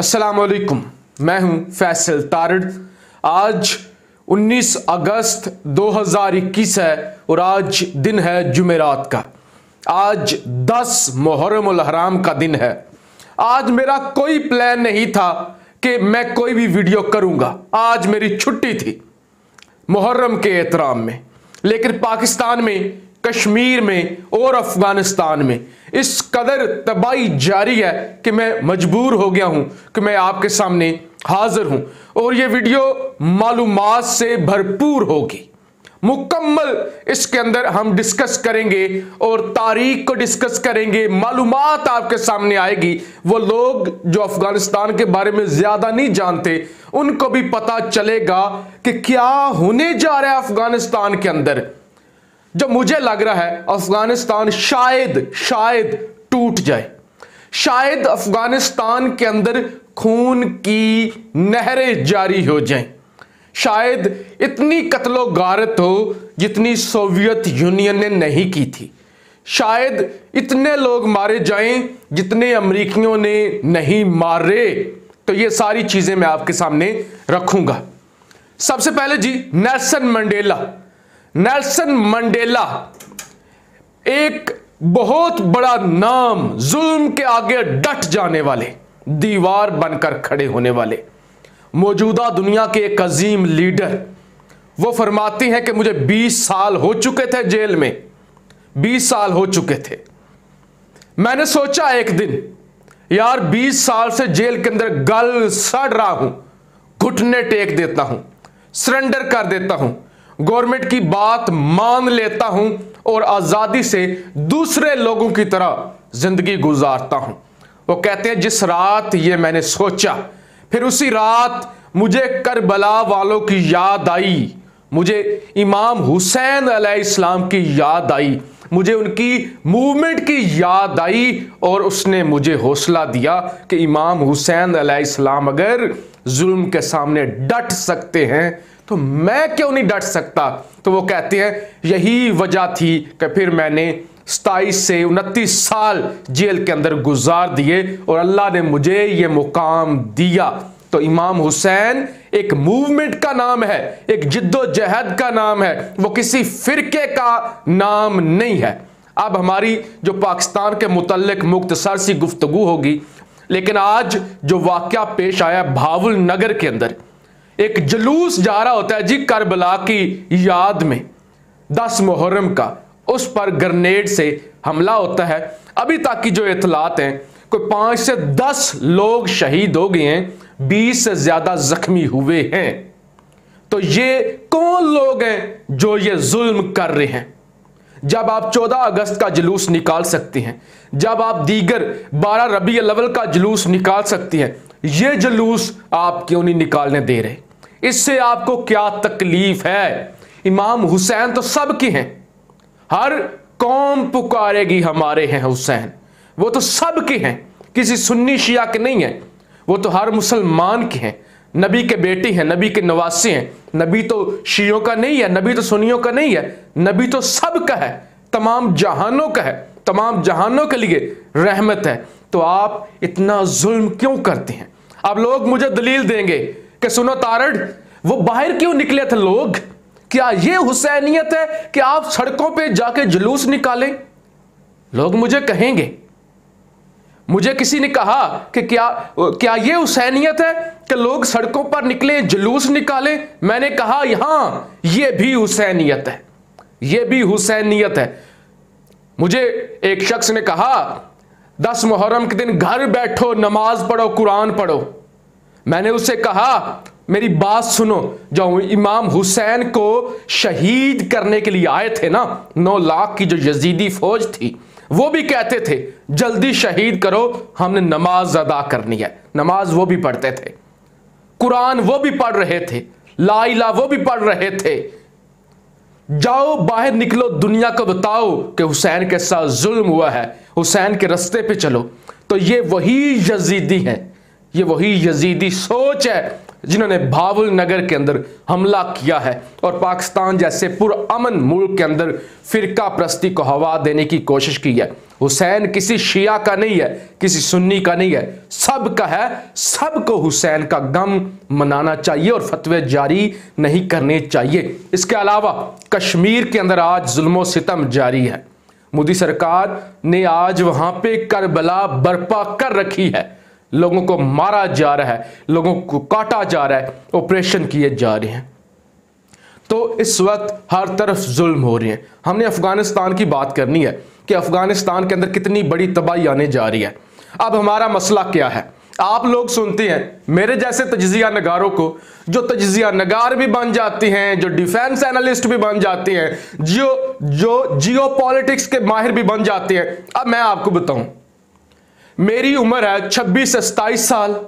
अस्सलाम वालेकुम, मैं हूं फैसल तारड़। आज 19 अगस्त 2021 है और आज दिन है जुमेरात का। आज 10 मुहर्रम उल हराम का दिन है। आज मेरा कोई प्लान नहीं था कि मैं कोई भी वीडियो करूंगा। आज मेरी छुट्टी थी मुहर्रम के एहतराम में, लेकिन पाकिस्तान में, कश्मीर में और अफगानिस्तान में इस कदर तबाही जारी है कि मैं मजबूर हो गया हूं कि मैं आपके सामने हाजिर हूं और ये वीडियो मालूमात से भरपूर होगी। मुकम्मल इसके अंदर हम डिस्कस करेंगे और तारीख को डिस्कस करेंगे। मालूमात आपके सामने आएगी। वो लोग जो अफगानिस्तान के बारे में ज्यादा नहीं जानते उनको भी पता चलेगा कि क्या होने जा रहा है अफगानिस्तान के अंदर। जो मुझे लग रहा है अफगानिस्तान शायद टूट जाए। शायद अफगानिस्तान के अंदर खून की नहरें जारी हो जाएं। शायद इतनी कत्लो गारत हो जितनी सोवियत यूनियन ने नहीं की थी। शायद इतने लोग मारे जाएं जितने अमेरिकियों ने नहीं मारे। तो ये सारी चीजें मैं आपके सामने रखूंगा। सबसे पहले जी, नेल्सन मंडेला एक बहुत बड़ा नाम, जुल्म के आगे डट जाने वाले, दीवार बनकर खड़े होने वाले, मौजूदा दुनिया के एक अजीम लीडर। वो फरमाती हैं कि मुझे 20 साल हो चुके थे जेल में, 20 साल हो चुके थे। मैंने सोचा एक दिन, यार 20 साल से जेल के अंदर गल सड़ रहा हूं, घुटने टेक देता हूं, सरेंडर कर देता हूं, गवर्नमेंट की बात मान लेता हूं और आजादी से दूसरे लोगों की तरह जिंदगी गुजारता हूं। वो कहते हैं जिस रात ये मैंने सोचा, फिर उसी रात मुझे करबला वालों की याद आई, मुझे इमाम हुसैन अलैहिस्सलाम की याद आई, मुझे उनकी मूवमेंट की याद आई और उसने मुझे हौसला दिया कि इमाम हुसैन अलैहिस्सलाम अगर जुल्म के सामने डट सकते हैं तो मैं क्यों नहीं डट सकता। तो वो कहते हैं यही वजह थी कि फिर मैंने 27 से 29 साल जेल के अंदर गुजार दिए और अल्लाह ने मुझे ये मुकाम दिया। तो इमाम हुसैन एक मूवमेंट का नाम है, एक जिद्दोजहद का नाम है, वो किसी फिरके का नाम नहीं है। अब हमारी जो पाकिस्तान के मुतल्लिक मुख्तसर सी गुफ्तगू होगी, लेकिन आज जो वाकया पेश आया भावुल नगर के अंदर, एक जुलूस जा रहा होता है जी करबला की याद में 10 मुहर्रम का, उस पर ग्रेनेड से हमला होता है। अभी तक की जो इतलात हैं, कोई 5 से 10 लोग शहीद हो गए हैं, 20 से ज्यादा जख्मी हुए हैं। तो ये कौन लोग हैं जो ये जुल्म कर रहे हैं? जब आप 14 अगस्त का जुलूस निकाल सकती हैं, जब आप दीगर 12 रबी अव्वल का जुलूस निकाल सकती हैं, ये जुलूस आप क्यों नहीं निकालने दे रहे? इससे आपको क्या तकलीफ है? इमाम हुसैन तो सबके हैं, हर कौम पुकारेगी हमारे हैं हुसैन। वो तो सबके हैं, किसी सुन्नी शिया के नहीं है, वो तो हर मुसलमान के हैं। नबी के बेटे हैं, नबी के नवासे हैं। नबी तो शियों का नहीं है, नबी तो सुन्नियों का नहीं है, नबी तो सबका है, तमाम जहानों का है, तमाम जहानों के लिए रहमत है। तो आप इतना जुल्म क्यों करते हैं? अब लोग मुझे दलील देंगे कि सुनो तारड़, वो बाहर क्यों निकले थे लोग? क्या ये हुसैनियत है कि आप सड़कों पे जाके जुलूस निकालें? लोग मुझे कहेंगे, मुझे किसी ने कहा कि क्या ये हुसैनियत है कि लोग सड़कों पर निकले, जुलूस निकालें? मैंने कहा हां, ये भी हुसैनियत है, ये भी हुसैनियत है। मुझे एक शख्स ने कहा 10 मुहर्रम के दिन घर बैठो, नमाज पढ़ो, कुरान पढ़ो। मैंने उससे कहा मेरी बात सुनो, जो इमाम हुसैन को शहीद करने के लिए आए थे ना, 9 लाख की जो यजीदी फौज थी, वो भी कहते थे जल्दी शहीद करो, हमने नमाज अदा करनी है। नमाज वो भी पढ़ते थे, कुरान वो भी पढ़ रहे थे, ला इलाहा वो भी पढ़ रहे थे। जाओ बाहर निकलो, दुनिया को बताओ कि हुसैन के साथ जुल्म हुआ है, हुसैन के रास्ते पे चलो। तो ये वही यजीदी हैं ये वही यजीदी सोच है जिन्होंने बाबुल नगर के अंदर हमला किया है और पाकिस्तान जैसे पुरअमन मुल्क के अंदर फिरका प्रस्ती को हवा देने की कोशिश की है। हुसैन किसी शिया का नहीं है, किसी सुन्नी का नहीं है, सबका है। सबको हुसैन का गम मनाना चाहिए और फतवे जारी नहीं करने चाहिए। इसके अलावा कश्मीर के अंदर आज जुल्म सितम जारी है। मोदी सरकार ने आज वहां पे करबला बर्पा कर रखी है। लोगों को मारा जा रहा है, लोगों को काटा जा रहा है, ऑपरेशन किए जा रहे हैं। तो इस वक्त हर तरफ जुल्म हो रही है। हमने अफगानिस्तान की बात करनी है कि अफगानिस्तान के अंदर कितनी बड़ी तबाही आने जा रही है। अब हमारा मसला क्या है? आप लोग सुनते हैं मेरे जैसे तजिया नगारों को, जो तजिया नगार भी बन जाते हैं, जो डिफेंस एनालिस्ट भी बन जाते हैं, जो जियो पॉलिटिक्स के माहिर भी बन जाते हैं। अब मैं आपको बताऊं, मेरी उम्र है 26 से 27 साल।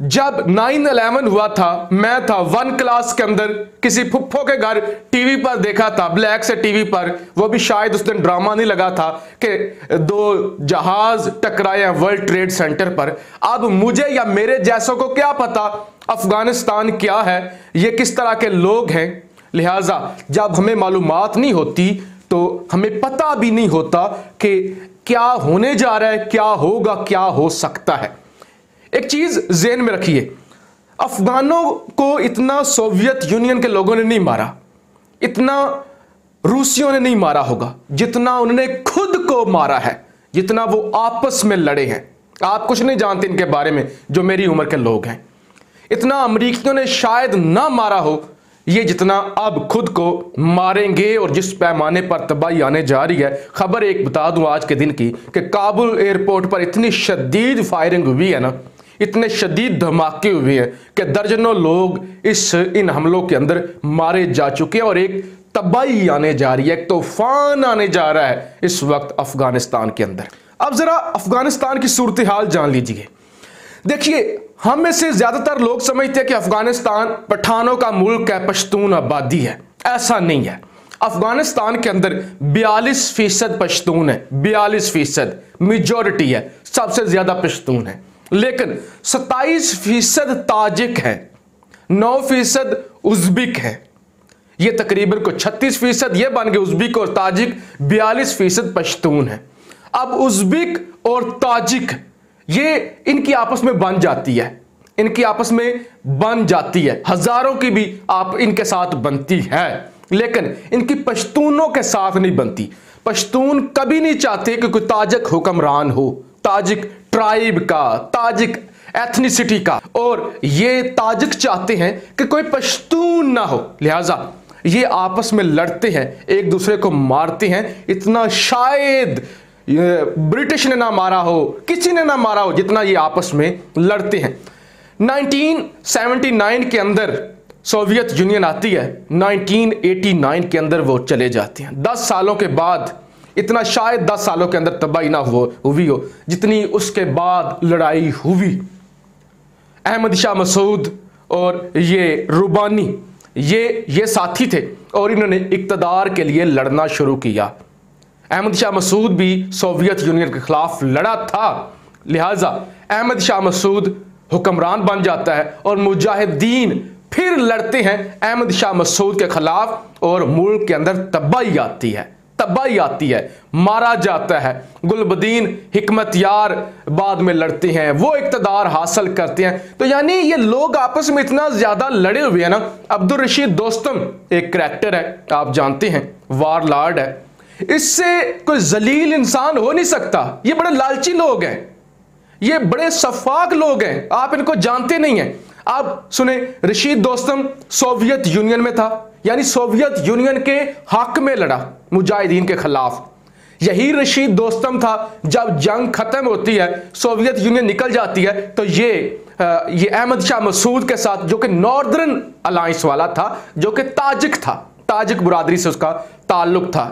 जब 9/11 हुआ था, मैं था 1 क्लास के अंदर, किसी फुफ्फो के घर टीवी पर देखा था, ब्लैक से टीवी पर। वो भी शायद उस दिन ड्रामा नहीं लगा था कि 2 जहाज टकराए वर्ल्ड ट्रेड सेंटर पर। अब मुझे या मेरे जैसों को क्या पता अफगानिस्तान क्या है, ये किस तरह के लोग हैं। लिहाजा जब हमें मालूमात नहीं होती तो हमें पता भी नहीं होता कि क्या होने जा रहा है, क्या होगा, क्या हो सकता है। एक चीज ज़हन में रखिए, अफगानों को इतना सोवियत यूनियन के लोगों ने नहीं मारा, इतना रूसियों ने नहीं मारा होगा जितना उन्होंने खुद को मारा है, जितना वो आपस में लड़े हैं। आप कुछ नहीं जानते इनके बारे में, जो मेरी उम्र के लोग हैं। इतना अमरीकियों ने शायद ना मारा हो ये जितना अब खुद को मारेंगे और जिस पैमाने पर तबाही आने जा रही है। खबर एक बता दूं आज के दिन की कि काबुल एयरपोर्ट पर इतनी शदीद फायरिंग हुई है ना, इतने शदीद धमाके हुए हैं कि दर्जनों लोग इन हमलों के अंदर मारे जा चुके हैं और एक तबाही आने जा रही है, एक तूफान आने जा रहा है इस वक्त अफगानिस्तान के अंदर। अब जरा अफगानिस्तान की सूरत हाल जान लीजिए। देखिए, हम में से ज्यादातर लोग समझते हैं कि अफगानिस्तान पठानों का मुल्क है, पश्तून आबादी है। ऐसा नहीं है। अफगानिस्तान के अंदर 42% पश्तून है, 42% मेजॉरिटी है, सबसे ज्यादा पश्तून है। लेकिन 27% ताजिक है, 9% उज़्बेक है। ये तकरीबन को 36% ये बन गए उज़्बेक और ताजिक, 42% पश्तून है। अब उज़्बेक और ताजिक ये इनकी आपस में बन जाती है, इनकी आपस में बन जाती है, हजारों की भी आप इनके साथ बनती है, लेकिन इनकी पश्तूनों के साथ नहीं बनती। पश्तून कभी नहीं चाहते कि कोई ताजिक हुक्मरान हो, ताजिक ट्राइब का, ताजिक एथनिसिटी का, और ये ताजिक चाहते हैं कि कोई पश्तून ना हो। लिहाजा ये आपस में लड़ते हैं, एक दूसरे को मारते हैं। इतना शायद ब्रिटिश ने ना मारा हो, किसी ने ना मारा हो जितना ये आपस में लड़ते हैं। 1979 के अंदर सोवियत यूनियन आती है, 1989 के अंदर वो चले जाते हैं। 10 सालों के बाद, इतना शायद 10 सालों के अंदर तबाही ना हुई हो जितनी उसके बाद लड़ाई हुई। अहमद शाह मसूद और ये रुबानी ये साथी थे और इन्होंने इक़्तिदार के लिए लड़ना शुरू किया। अहमद शाह मसूद भी सोवियत यूनियन के खिलाफ लड़ा था। लिहाजा अहमद शाह मसूद हुक्मरान बन जाता है और मुजाहिदीन फिर लड़ते हैं अहमद शाह मसूद के खिलाफ और मुल्क के अंदर तबाही आती है, मारा जाता है। गुलबदीन हिकमतयार बाद में लड़ते हैं, वो इक़्तिदार हासिल करते हैं। तो यानी ये लोग आपस में इतना ज्यादा लड़े हुए हैं ना। अब्दुल रशीद दोस्तम एक करैक्टर है, आप जानते हैं, वारलॉर्ड है। इससे कोई जलील इंसान हो नहीं सकता। ये बड़े लालची लोग हैं, ये बड़े सफाक लोग हैं, आप इनको जानते नहीं हैं। आप सुने, रशीद दोस्तम सोवियत यूनियन में था, यानी सोवियत यूनियन के हक में लड़ा मुजाहिदीन के खिलाफ। यही रशीद दोस्तम था जब जंग खत्म होती है, सोवियत यूनियन निकल जाती है, तो ये अहमद शाह मसूद के साथ, जो कि नॉर्दर्न अलायंस वाला था, जो कि ताजिक था, ताजिक बुरादरी से उसका ताल्लुक था।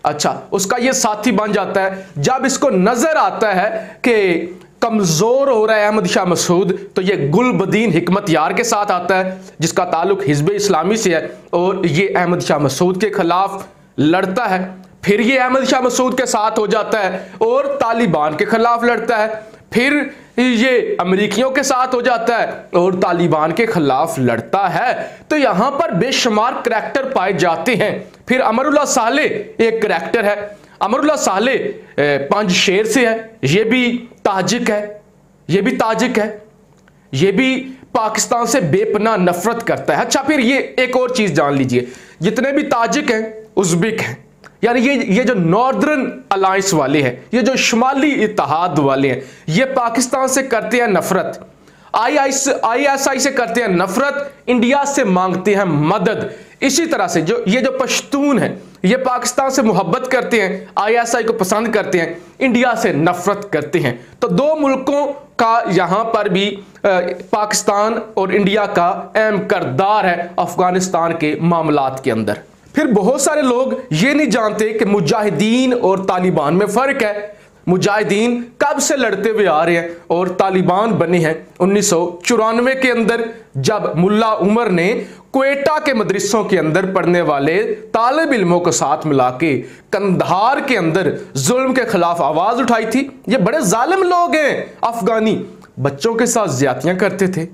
अच्छा, उसका ये साथी बन जाता है। जब इसको नजर आता है कि कमजोर हो रहा है अहमद शाह मसूद, तो ये गुलबदीन हिकमतयार के साथ आता है जिसका ताल्लुक हिजब इस्लामी से है, और ये अहमद शाह मसूद के खिलाफ लड़ता है। फिर ये अहमद शाह मसूद के साथ हो जाता है और तालिबान के खिलाफ लड़ता है। फिर ये अमेरिकियों के साथ हो जाता है और तालिबान के खिलाफ लड़ता है। तो यहां पर बेशुमार करैक्टर पाए जाते हैं। फिर अमरुल्लाह सालेह एक करैक्टर है। अमरुल्लाह सालेह पंजशेर से है, ये भी ताजिक है, ये भी ताजिक है, ये भी पाकिस्तान से बेपनाह नफरत करता है। अच्छा, फिर ये एक और चीज जान लीजिए, जितने भी ताजिक हैं, उज़्बेक हैं, यानी ये जो नॉर्दर्न अलायंस वाले हैं, ये जो शुमाली इत्तेहाद वाले हैं, ये पाकिस्तान से करते हैं नफरत, ISI से करते हैं नफरत, इंडिया से मांगते हैं मदद। इसी तरह से ये जो पश्तून है, ये पाकिस्तान से मोहब्बत करते हैं, ISI को पसंद करते हैं, इंडिया से नफरत करते हैं। तो दो मुल्कों का यहां पर भी पाकिस्तान और इंडिया का अहम किरदार है अफगानिस्तान के मामलात के अंदर। फिर बहुत सारे लोग ये नहीं जानते कि मुजाहिदीन और तालिबान में फर्क है। मुजाहिदीन कब से लड़ते हुए आ रहे हैं और तालिबान बने हैं 1994 के अंदर, जब मुल्ला उमर ने क्वेटा के मदरसों के अंदर पढ़ने वाले तालिब इल्मों को साथ मिला के कंधार के अंदर जुल्म के खिलाफ आवाज उठाई थी। ये बड़े जालिम लोग हैं अफगानी, बच्चों के साथ ज्यादतियां करते थे,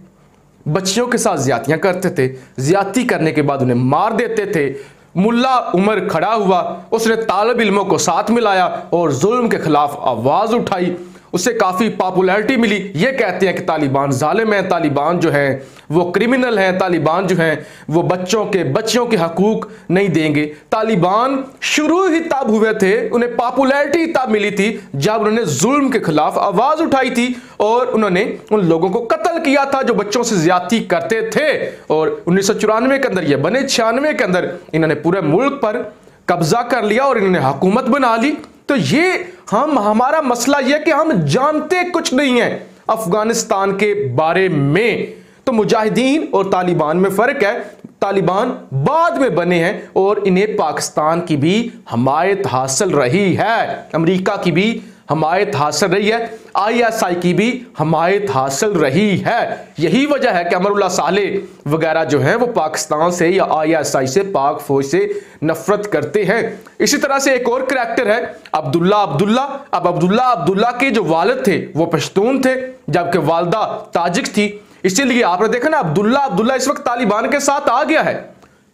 बच्चियों के साथ ज्यादतियां करते थे, ज्यादती करने के बाद उन्हें मार देते थे। मुल्ला उमर खड़ा हुआ, उसने तालिब इल्मों को साथ मिलाया और जुल्म के खिलाफ आवाज उठाई, उसे काफी पॉपुलैरिटी मिली। ये कहते हैं कि तालिबान जालिम है, तालिबान जो है वो क्रिमिनल है, तालिबान जो है वो बच्चों के हकूक नहीं देंगे। तालिबान शुरू ही तब हुए थे, उन्हें पॉपुलैरिटी तब मिली थी जब उन्होंने जुल्म के खिलाफ आवाज उठाई थी और उन्होंने उन लोगों को कत्ल किया था जो बच्चों से ज्यादती करते थे। और 1994 के अंदर ये बने, 96 के अंदर इन्होंने पूरे मुल्क पर कब्जा कर लिया और इन्होंने हुकूमत बना ली। तो ये हमारा मसला यह कि हम जानते कुछ नहीं है अफगानिस्तान के बारे में। तो मुजाहिदीन और तालिबान में फर्क है, तालिबान बाद में बने हैं और इन्हें पाकिस्तान की भी हमायत हासिल रही है, अमेरिका की भी हमायत हासिल रही है, ISI की भी हमायत हासिल रही है। यही वजह है कि अमरुल्लाह सालेह वगैरह जो हैं वो पाकिस्तान से या ISI से, पाक फौज से नफरत करते हैं। इसी तरह से एक और करैक्टर है अब्दुल्ला अब्दुल्ला। अब अब्दुल्ला अब्दुल्ला के जो वालिद थे वो पश्तून थे, जबकि वालदा ताजिक थी। इसीलिए आपने देखा ना, अब्दुल्ला अब्दुल्ला इस वक्त तालिबान के साथ आ गया है,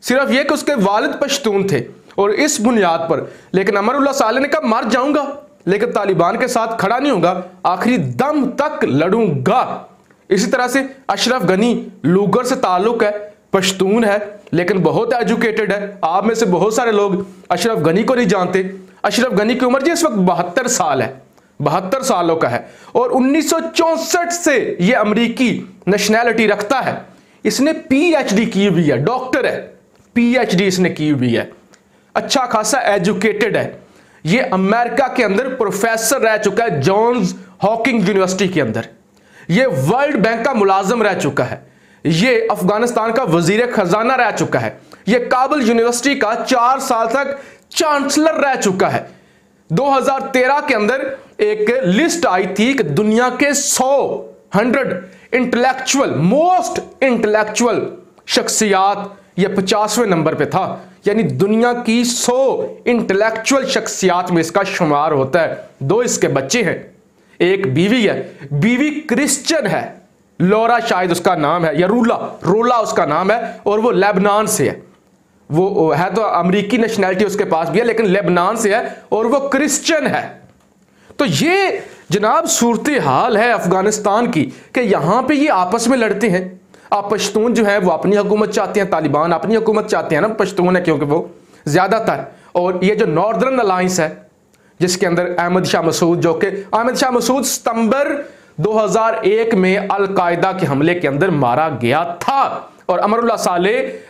सिर्फ यह कि उसके वालिद पश्तून थे और इस बुनियाद पर। लेकिन अमरुल्लाह सालेह ने कहा मर जाऊंगा लेकिन तालिबान के साथ खड़ा नहीं होगा, आखिरी दम तक लड़ूंगा। इसी तरह से अशरफ गनी लूगर से ताल्लुक है, पश्तून है लेकिन बहुत एजुकेटेड है। आप में से बहुत सारे लोग अशरफ गनी को नहीं जानते। अशरफ गनी की उम्र जी इस वक्त 72 साल है, 72 सालों का है और 1964 से यह अमेरिकी नेशनैलिटी रखता है। इसने PhD की हुई है, डॉक्टर है, PhD इसने की हुई है, अच्छा खासा एजुकेटेड है। ये अमेरिका के अंदर प्रोफेसर रह चुका है, जॉन्स हॉकिंग यूनिवर्सिटी के अंदर। ये वर्ल्ड बैंक का मुलाजिम रह चुका है, ये अफगानिस्तान का वजीर खजाना रह चुका है, ये काबुल यूनिवर्सिटी का 4 साल तक चांसलर रह चुका है। 2013 के अंदर एक लिस्ट आई थी कि दुनिया के 100 इंटेलेक्चुअल, मोस्ट इंटेलेक्चुअल शख्सियात, ये 50वें नंबर पे था। यानी दुनिया की 100 इंटेलेक्चुअल शख्सियात में इसका शुमार होता है। 2 इसके बच्चे हैं, एक बीवी है, बीवी क्रिश्चियन है, लोरा शायद उसका नाम है, या रोला उसका नाम है, और वो लेबनान से है। वो है तो अमेरिकी नेशनैलिटी उसके पास भी है लेकिन लेबनान से है और वो क्रिश्चियन है। तो ये जनाब सूरत हाल है अफगानिस्तान की कि यहां पे ये आपस में लड़ते हैं। आप पश्तून जो है वो अपनी हुकूमत चाहते हैं, तालिबान अपनी हुकूमत चाहते हैं ना, पश्तून है क्योंकि वो ज्यादातर। और ये जो नॉर्दर्न अलायंस है जिसके अंदर अहमद शाह मसूद, जो कि अहमद शाह मसूद सितंबर 2001 में अल-कायदा के हमले के अंदर मारा गया था और अमरुल्लाह सालेह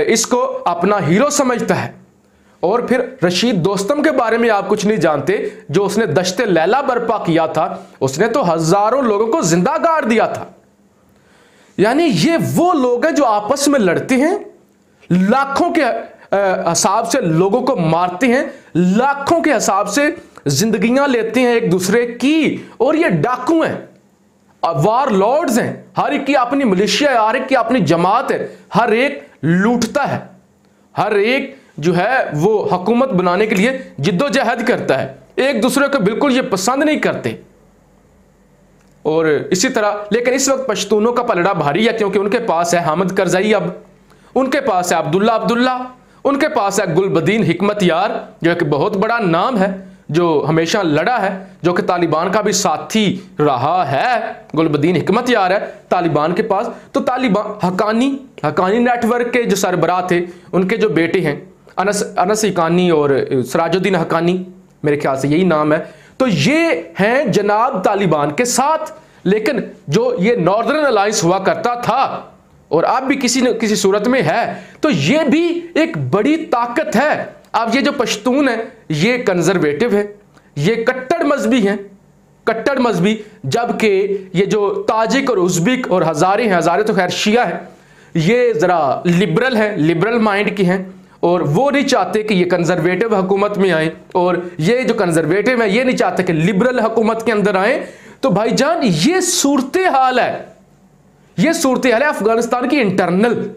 इसको अपना हीरो समझता है। और फिर रशीद दोस्तम के बारे में आप कुछ नहीं जानते, जो उसने दश्ते लैला बर्पा किया था, उसने तो हजारों लोगों को जिंदा गाड़ दिया था। यानी ये वो लोग हैं जो आपस में लड़ते हैं, लाखों के हिसाब से लोगों को मारते हैं, लाखों के हिसाब से जिंदगियां लेते हैं एक दूसरे की, और ये डाकू हैं, वार लॉर्ड्स हैं। हर एक की अपनी मिलिशिया है, हर एक की अपनी जमात है, हर एक लूटता है, हर एक जो है वो हुकूमत बनाने के लिए जिद्दोजहद करता है, एक दूसरे को बिल्कुल ये पसंद नहीं करते। और इसी तरह, लेकिन इस वक्त पश्तूनों का पलड़ा भारी है, क्योंकि उनके पास है हामिद करजई, अब उनके पास है अब्दुल्ला, उनके पास है गुलबदीन हिकमत यार, जो एक बहुत बड़ा नाम है, जो हमेशा लड़ा है, जो कि तालिबान का भी साथी रहा है। गुलबदीन हिकमत यार है तालिबान के पास। तो तालिबान हकानी नेटवर्क के जो सरबराह थे, उनके जो बेटे हैं अनस हकानी और सराजुद्दीन हकानी, मेरे ख्याल से यही नाम है, तो ये हैं जनाब तालिबान के साथ। लेकिन जो ये नॉर्दर्न अलायंस हुआ करता था और अब भी किसी न किसी सूरत में है, तो ये भी एक बड़ी ताकत है। अब ये जो पश्तून है ये कंजर्वेटिव है, ये कट्टर मजहबी हैं, कट्टर मजहबी, जबकि ये जो ताजिक और उज़्बेक और हज़ारे हैं, हज़ारे तो खैर शिया है, ये ज़रा लिबरल हैं, लिबरल माइंड की हैं, और वो नहीं चाहते कि ये कंजर्वेटिव हुकूमत में आए, और ये जो कंजर्वेटिव है ये नहीं चाहते कि लिबरल हुकूमत के अंदर आए। तो भाईजान ये सूरत हाल है, ये सूरत हाल है अफगानिस्तान की इंटरनल।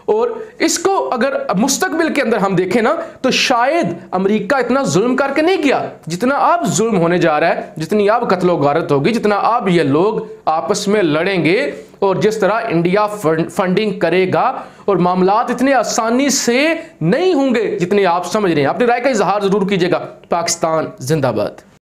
और इसको अगर मुस्तकबिल के अंदर हम देखें ना, तो शायद अमेरिका इतना जुल्म करके नहीं किया जितना अब जुल्म होने जा रहा है, जितनी अब कत्लो गारत होगी, जितना अब ये लोग आपस में लड़ेंगे, और जिस तरह इंडिया फंडिंग करेगा, और मामलात इतने आसानी से नहीं होंगे जितने आप समझ रहे हैं। अपनी राय का इजहार जरूर कीजिएगा। पाकिस्तान जिंदाबाद।